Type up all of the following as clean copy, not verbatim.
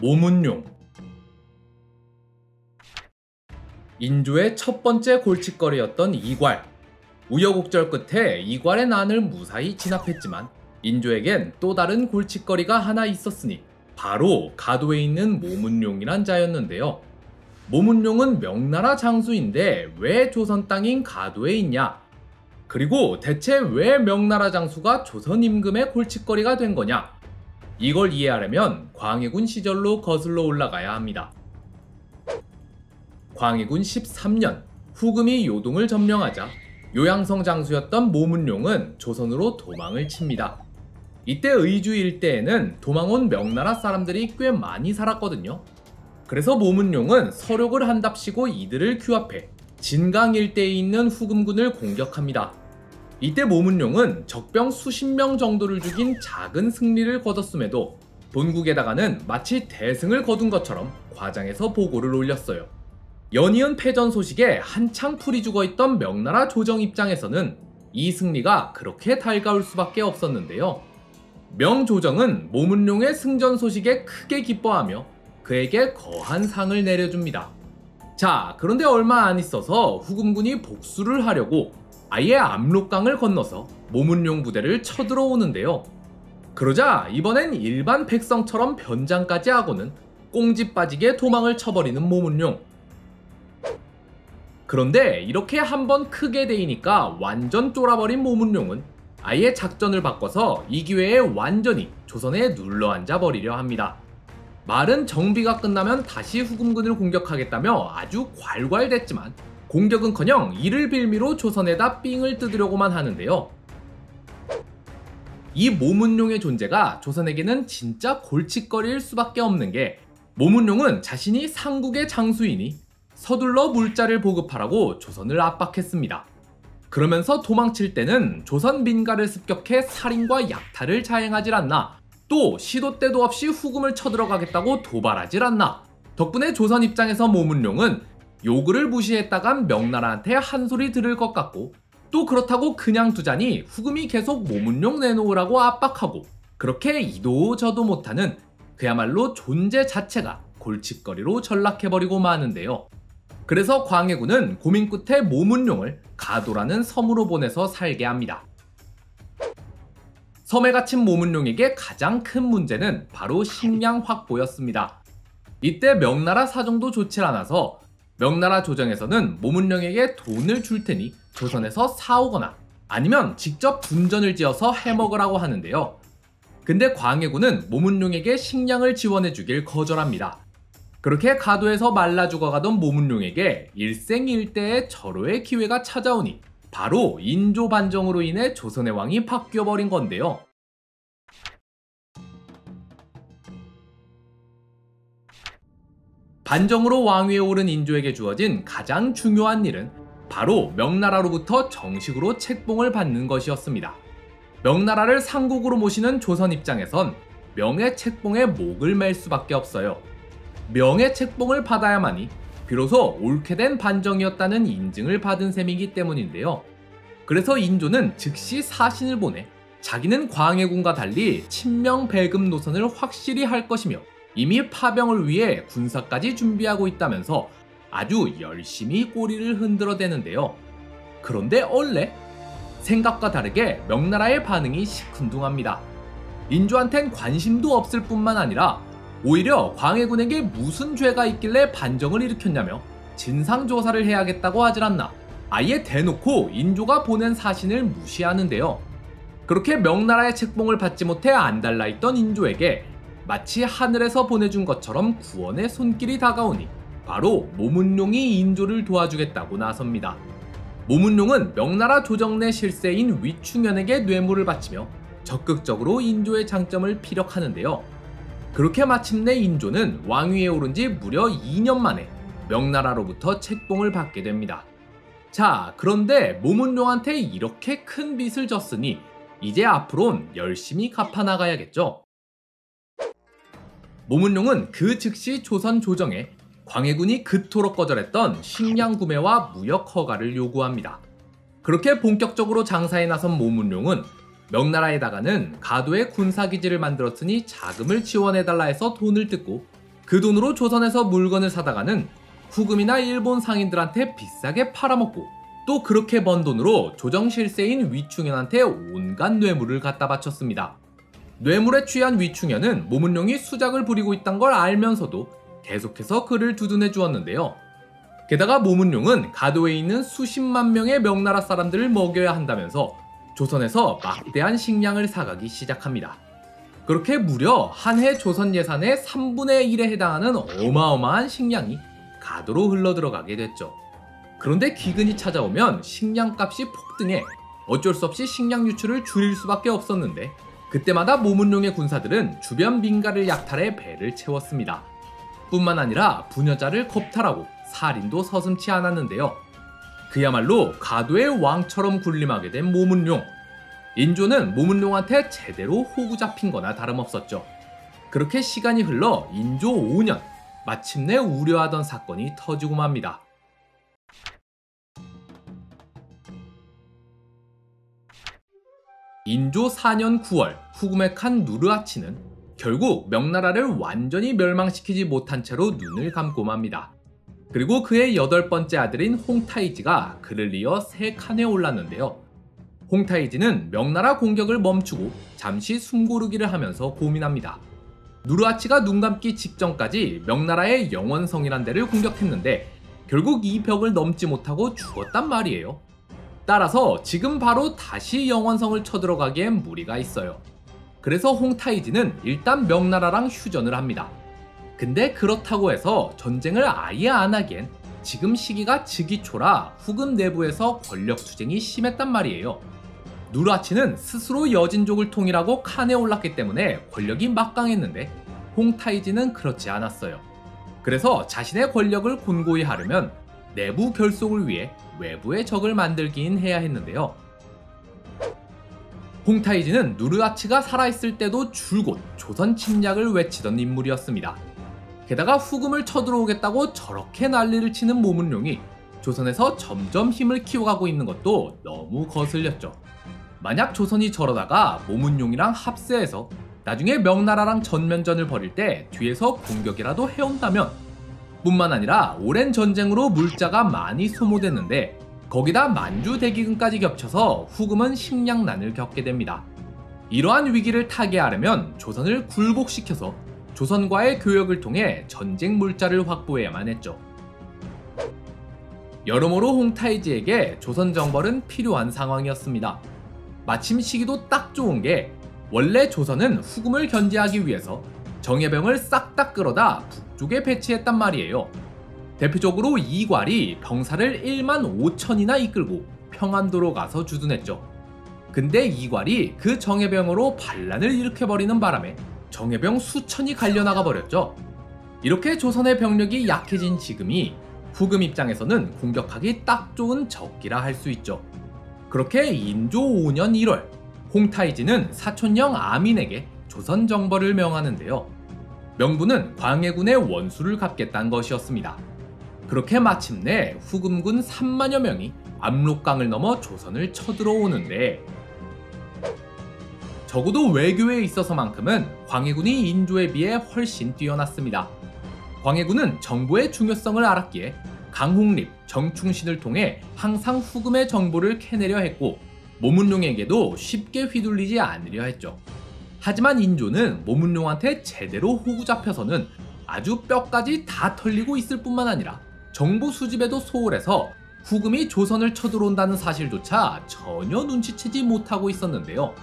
모문용. 인조의 첫 번째 골칫거리였던 이괄. 우여곡절 끝에 이괄의 난을 무사히 진압했지만 인조에겐 또 다른 골칫거리가 하나 있었으니 바로 가도에 있는 모문용이란 자였는데요. 모문용은 명나라 장수인데 왜 조선 땅인 가도에 있냐? 그리고 대체 왜 명나라 장수가 조선 임금의 골칫거리가 된 거냐? 이걸 이해하려면 광해군 시절로 거슬러 올라가야 합니다. 광해군 13년, 후금이 요동을 점령하자 요양성 장수였던 모문용은 조선으로 도망을 칩니다. 이때 의주 일대에는 도망 온 명나라 사람들이 꽤 많이 살았거든요. 그래서 모문용은 서력을 한답시고 이들을 규합해 진강 일대에 있는 후금군을 공격합니다. 이때 모문용은 적병 수십 명 정도를 죽인 작은 승리를 거뒀음에도 본국에다가는 마치 대승을 거둔 것처럼 과장해서 보고를 올렸어요. 연이은 패전 소식에 한창 풀이 죽어있던 명나라 조정 입장에서는 이 승리가 그렇게 달가울 수밖에 없었는데요. 명조정은 모문용의 승전 소식에 크게 기뻐하며 그에게 거한 상을 내려줍니다. 자, 그런데 얼마 안 있어서 후금군이 복수를 하려고 아예 압록강을 건너서 모문용 부대를 쳐들어오는데요. 그러자 이번엔 일반 백성처럼 변장까지 하고는 꽁지 빠지게 도망을 쳐버리는 모문용. 그런데 이렇게 한번 크게 데이니까 완전 쫄아버린 모문용은 아예 작전을 바꿔서 이 기회에 완전히 조선에 눌러앉아 버리려 합니다. 말은 정비가 끝나면 다시 후금군을 공격하겠다며 아주 괄괄댔지만 공격은커녕 이를 빌미로 조선에다 삥을 뜯으려고만 하는데요. 이 모문용의 존재가 조선에게는 진짜 골칫거리일 수밖에 없는 게 모문용은 자신이 상국의 장수이니 서둘러 물자를 보급하라고 조선을 압박했습니다. 그러면서 도망칠 때는 조선 민가를 습격해 살인과 약탈을 자행하질 않나, 또 시도 때도 없이 후금을 쳐들어가겠다고 도발하질 않나. 덕분에 조선 입장에서 모문용은 요구를 무시했다간 명나라한테 한 소리 들을 것 같고, 또 그렇다고 그냥 두자니 후금이 계속 모문용 내놓으라고 압박하고, 그렇게 이도 저도 못하는 그야말로 존재 자체가 골칫거리로 전락해버리고 마는데요. 그래서 광해군은 고민 끝에 모문용을 가도라는 섬으로 보내서 살게 합니다. 섬에 갇힌 모문용에게 가장 큰 문제는 바로 식량 확보였습니다. 이때 명나라 사정도 좋지 않아서 명나라 조정에서는 모문용에게 돈을 줄 테니 조선에서 사오거나 아니면 직접 분전을 지어서 해먹으라고 하는데요. 근데 광해군은 모문용에게 식량을 지원해주길 거절합니다. 그렇게 가도에서 말라 죽어가던 모문용에게 일생일대의 절호의 기회가 찾아오니 바로 인조 반정으로 인해 조선의 왕이 바뀌어버린 건데요. 반정으로 왕위에 오른 인조에게 주어진 가장 중요한 일은 바로 명나라로부터 정식으로 책봉을 받는 것이었습니다. 명나라를 상국으로 모시는 조선 입장에선 명예 책봉에 목을 맬 수밖에 없어요. 명예 책봉을 받아야만이 비로소 옳게 된 반정이었다는 인증을 받은 셈이기 때문인데요. 그래서 인조는 즉시 사신을 보내 자기는 광해군과 달리 친명 배급 노선을 확실히 할 것이며 이미 파병을 위해 군사까지 준비하고 있다면서 아주 열심히 꼬리를 흔들어대는데요. 그런데 원래 생각과 다르게 명나라의 반응이 시큰둥합니다. 인조한텐 관심도 없을 뿐만 아니라 오히려 광해군에게 무슨 죄가 있길래 반정을 일으켰냐며 진상조사를 해야겠다고 하질 않나 아예 대놓고 인조가 보낸 사신을 무시하는데요. 그렇게 명나라의 책봉을 받지 못해 안달나있던 인조에게 마치 하늘에서 보내준 것처럼 구원의 손길이 다가오니 바로 모문용이 인조를 도와주겠다고 나섭니다. 모문용은 명나라 조정 내 실세인 위충현에게 뇌물을 바치며 적극적으로 인조의 장점을 피력하는데요. 그렇게 마침내 인조는 왕위에 오른 지 무려 2년 만에 명나라로부터 책봉을 받게 됩니다. 자, 그런데 모문용한테 이렇게 큰 빚을 졌으니 이제 앞으론 열심히 갚아나가야겠죠. 모문용은 그 즉시 조선 조정에 광해군이 그토록 거절했던 식량 구매와 무역 허가를 요구합니다. 그렇게 본격적으로 장사에 나선 모문용은 명나라에다가는 가도에 군사기지를 만들었으니 자금을 지원해달라 해서 돈을 뜯고 그 돈으로 조선에서 물건을 사다가는 후금이나 일본 상인들한테 비싸게 팔아먹고 또 그렇게 번 돈으로 조정 실세인 위충현한테 온갖 뇌물을 갖다 바쳤습니다. 뇌물에 취한 위충현은 모문룡이 수작을 부리고 있다는 걸 알면서도 계속해서 그를 두둔해 주었는데요. 게다가 모문룡은 가도에 있는 수십만 명의 명나라 사람들을 먹여야 한다면서 조선에서 막대한 식량을 사가기 시작합니다. 그렇게 무려 한 해 조선 예산의 3분의 1에 해당하는 어마어마한 식량이 가도로 흘러들어가게 됐죠. 그런데 기근이 찾아오면 식량값이 폭등해 어쩔 수 없이 식량 유출을 줄일 수밖에 없었는데 그때마다 모문룡의 군사들은 주변 민가를 약탈해 배를 채웠습니다. 뿐만 아니라 부녀자를 겁탈하고 살인도 서슴지 않았는데요. 그야말로 가도의 왕처럼 군림하게 된 모문룡. 인조는 모문룡한테 제대로 호구 잡힌 거나 다름없었죠. 그렇게 시간이 흘러 인조 5년, 마침내 우려하던 사건이 터지고 맙니다. 인조 4년 9월 후금의 칸 누르하치는 결국 명나라를 완전히 멸망시키지 못한 채로 눈을 감고 맙니다. 그리고 그의 8번째 아들인 홍타이지가 그를 이어 새 칸에 올랐는데요. 홍타이지는 명나라 공격을 멈추고 잠시 숨고르기를 하면서 고민합니다. 누르하치가 눈 감기 직전까지 명나라의 영원성이란 데를 공격했는데 결국 이 벽을 넘지 못하고 죽었단 말이에요. 따라서 지금 바로 다시 영원성을 쳐들어가기엔 무리가 있어요. 그래서 홍타이지는 일단 명나라랑 휴전을 합니다. 근데 그렇다고 해서 전쟁을 아예 안 하기엔 지금 시기가 즉위초라 후금 내부에서 권력 투쟁이 심했단 말이에요. 누르하치는 스스로 여진족을 통일하고 칸에 올랐기 때문에 권력이 막강했는데 홍타이지는 그렇지 않았어요. 그래서 자신의 권력을 곤고히 하려면 내부 결속을 위해 외부의 적을 만들긴 해야 했는데요. 홍타이지는 누르하치가 살아있을 때도 줄곧 조선 침략을 외치던 인물이었습니다. 게다가 후금을 쳐들어오겠다고 저렇게 난리를 치는 모문룡이 조선에서 점점 힘을 키워가고 있는 것도 너무 거슬렸죠. 만약 조선이 저러다가 모문룡이랑 합세해서 나중에 명나라랑 전면전을 벌일 때 뒤에서 공격이라도 해온다면 뿐만 아니라 오랜 전쟁으로 물자가 많이 소모됐는데 거기다 만주 대기근까지 겹쳐서 후금은 식량난을 겪게 됩니다. 이러한 위기를 타개하려면 조선을 굴복시켜서 조선과의 교역을 통해 전쟁 물자를 확보해야만 했죠. 여러모로 홍타이지에게 조선 정벌은 필요한 상황이었습니다. 마침 시기도 딱 좋은 게 원래 조선은 후금을 견제하기 위해서 정예병을 싹 다 끌어다 북쪽에 배치했단 말이에요. 대표적으로 이괄이 병사를 1만 5천이나 이끌고 평안도로 가서 주둔했죠. 근데 이괄이 그 정예병으로 반란을 일으켜버리는 바람에 정예병 수천이 갈려나가 버렸죠. 이렇게 조선의 병력이 약해진 지금이 후금 입장에서는 공격하기 딱 좋은 적기라 할 수 있죠. 그렇게 인조 5년 1월 홍타이지는 사촌형 아민에게 조선 정벌을 명하는데요. 명분은 광해군의 원수를 갚겠다는 것이었습니다. 그렇게 마침내 후금군 3만여 명이 압록강을 넘어 조선을 쳐들어오는데 적어도 외교에 있어서만큼은 광해군이 인조에 비해 훨씬 뛰어났습니다. 광해군은 정보의 중요성을 알았기에 강홍립, 정충신을 통해 항상 후금의 정보를 캐내려 했고 모문룡에게도 쉽게 휘둘리지 않으려 했죠. 하지만 인조는 모문룡한테 제대로 호구 잡혀서는 아주 뼈까지 다 털리고 있을 뿐만 아니라 정보 수집에도 소홀해서 후금이 조선을 쳐들어온다는 사실조차 전혀 눈치채지 못하고 있었는데요.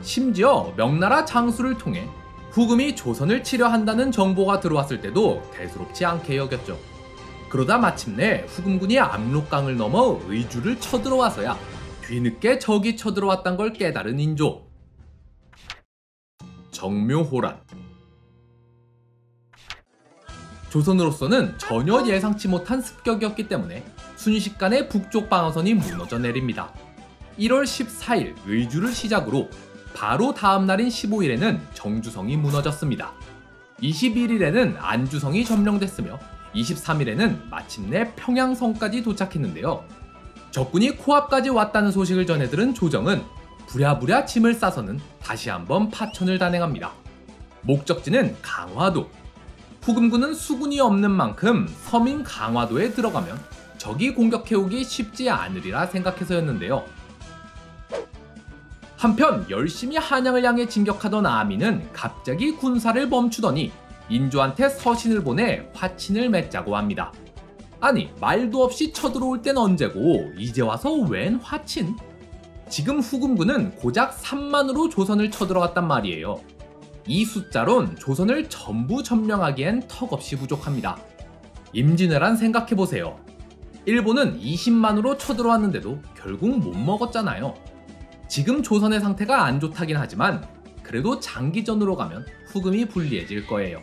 심지어 명나라 장수를 통해 후금이 조선을 치려 한다는 정보가 들어왔을 때도 대수롭지 않게 여겼죠. 그러다 마침내 후금군이 압록강을 넘어 의주를 쳐들어와서야 뒤늦게 적이 쳐들어왔단 걸 깨달은 인조. 정묘호란. 조선으로서는 전혀 예상치 못한 습격이었기 때문에 순식간에 북쪽 방어선이 무너져 내립니다. 1월 14일 의주를 시작으로 바로 다음 날인 15일에는 정주성이 무너졌습니다. 21일에는 안주성이 점령됐으며 23일에는 마침내 평양성까지 도착했는데요. 적군이 코앞까지 왔다는 소식을 전해 들은 조정은 부랴부랴 짐을 싸서는 다시 한번 파천을 단행합니다. 목적지는 강화도. 후금군은 수군이 없는 만큼 서민 강화도에 들어가면 적이 공격해오기 쉽지 않으리라 생각해서였는데요. 한편 열심히 한양을 향해 진격하던 아미는 갑자기 군사를 멈추더니 인조한테 서신을 보내 화친을 맺자고 합니다. 아니, 말도 없이 쳐들어올 땐 언제고 이제 와서 웬 화친? 지금 후금군은 고작 3만으로 조선을 쳐들어갔단 말이에요. 이 숫자론 조선을 전부 점령하기엔 턱없이 부족합니다. 임진왜란 생각해보세요. 일본은 20만으로 쳐들어왔는데도 결국 못 먹었잖아요. 지금 조선의 상태가 안 좋다긴 하지만 그래도 장기전으로 가면 후금이 불리해질 거예요.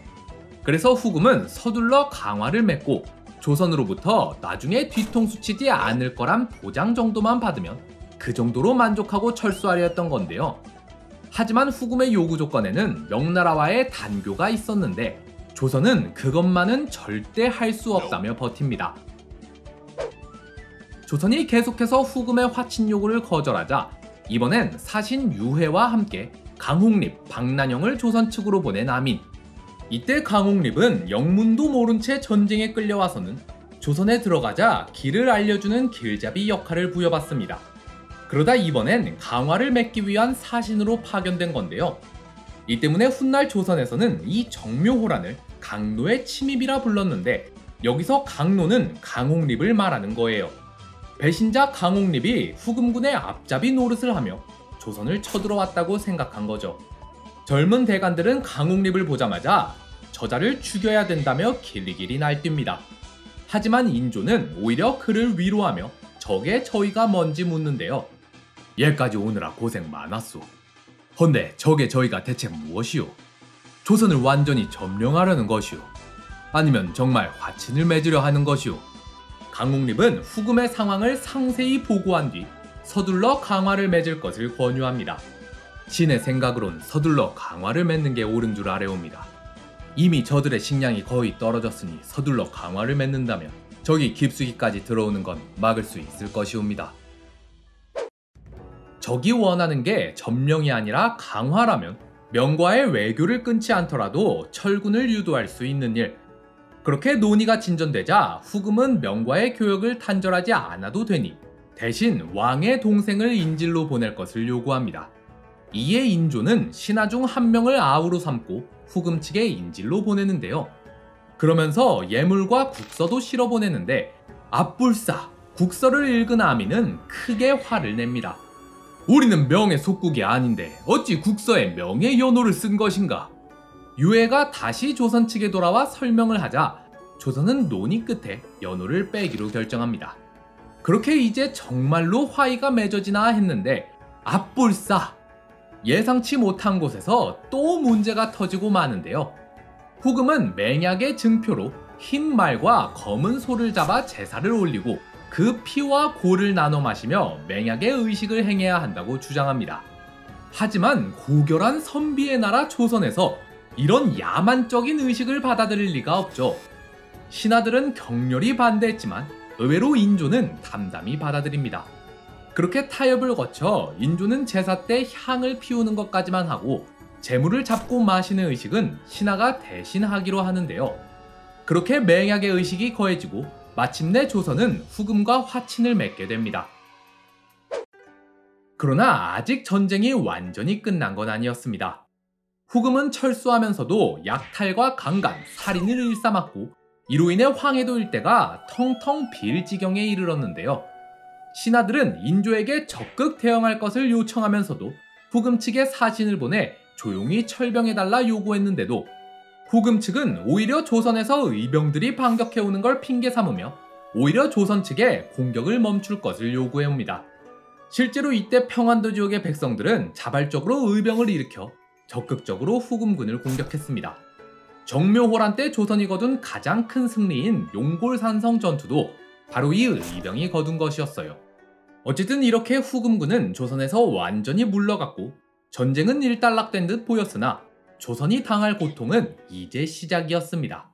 그래서 후금은 서둘러 강화를 맺고 조선으로부터 나중에 뒤통수 치지 않을 거란 보장 정도만 받으면 그 정도로 만족하고 철수하려 했던 건데요. 하지만 후금의 요구 조건에는 명나라와의 단교가 있었는데 조선은 그것만은 절대 할 수 없다며 버팁니다. 조선이 계속해서 후금의 화친 요구를 거절하자 이번엔 사신 유해와 함께 강홍립, 박난영을 조선 측으로 보낸 아민. 이때 강홍립은 영문도 모른 채 전쟁에 끌려와서는 조선에 들어가자 길을 알려주는 길잡이 역할을 부여받습니다. 그러다 이번엔 강화를 맺기 위한 사신으로 파견된 건데요. 이 때문에 훗날 조선에서는 이 정묘호란을 강노의 침입이라 불렀는데 여기서 강노는 강홍립을 말하는 거예요. 배신자 강홍립이 후금군의 앞잡이 노릇을 하며 조선을 쳐들어왔다고 생각한 거죠. 젊은 대간들은 강홍립을 보자마자 저자를 죽여야 된다며 길리길이 날뜁니다. 하지만 인조는 오히려 그를 위로하며 적의 저희가 뭔지 묻는데요. 얘까지 오느라 고생 많았소. 헌데 적의 저희가 대체 무엇이오? 조선을 완전히 점령하려는 것이오? 아니면 정말 화친을 맺으려 하는 것이오? 강홍립은 후금의 상황을 상세히 보고한 뒤 서둘러 강화를 맺을 것을 권유합니다. 신의 생각으론 서둘러 강화를 맺는 게 옳은 줄 아래옵니다. 이미 저들의 식량이 거의 떨어졌으니 서둘러 강화를 맺는다면 적이 깊숙이까지 들어오는 건 막을 수 있을 것이옵니다. 적이 원하는 게 점령이 아니라 강화라면 명과의 외교를 끊지 않더라도 철군을 유도할 수 있는 일. 그렇게 논의가 진전되자 후금은 명과의 교역을 단절하지 않아도 되니 대신 왕의 동생을 인질로 보낼 것을 요구합니다. 이에 인조는 신하 중 한 명을 아우로 삼고 후금 측에 인질로 보내는데요. 그러면서 예물과 국서도 실어 보내는데 앞불싸 국서를 읽은 아미는 크게 화를 냅니다. 우리는 명의 속국이 아닌데 어찌 국서에 명의 연호를 쓴 것인가? 유해가 다시 조선 측에 돌아와 설명을 하자 조선은 논의 끝에 연호를 빼기로 결정합니다. 그렇게 이제 정말로 화의가 맺어지나 했는데 앞불싸! 예상치 못한 곳에서 또 문제가 터지고 마는데요. 후금은 맹약의 증표로 흰 말과 검은 소를 잡아 제사를 올리고 그 피와 고를 나눠 마시며 맹약의 의식을 행해야 한다고 주장합니다. 하지만 고결한 선비의 나라 조선에서 이런 야만적인 의식을 받아들일 리가 없죠. 신하들은 격렬히 반대했지만 의외로 인조는 담담히 받아들입니다. 그렇게 타협을 거쳐 인조는 제사 때 향을 피우는 것까지만 하고 재물을 잡고 마시는 의식은 신하가 대신 하기로 하는데요. 그렇게 맹약의 의식이 거해지고 마침내 조선은 후금과 화친을 맺게 됩니다. 그러나 아직 전쟁이 완전히 끝난 건 아니었습니다. 후금은 철수하면서도 약탈과 강간, 살인을 일삼았고 이로 인해 황해도 일대가 텅텅 빌 지경에 이르렀는데요. 신하들은 인조에게 적극 대응할 것을 요청하면서도 후금 측에 사신을 보내 조용히 철병해달라 요구했는데도 후금 측은 오히려 조선에서 의병들이 반격해오는 걸 핑계 삼으며 오히려 조선 측에 공격을 멈출 것을 요구해옵니다. 실제로 이때 평안도 지역의 백성들은 자발적으로 의병을 일으켜 적극적으로 후금군을 공격했습니다. 정묘호란 때 조선이 거둔 가장 큰 승리인 용골산성 전투도 바로 이 의병이 거둔 것이었어요. 어쨌든 이렇게 후금군은 조선에서 완전히 물러갔고 전쟁은 일단락된 듯 보였으나 조선이 당할 고통은 이제 시작이었습니다.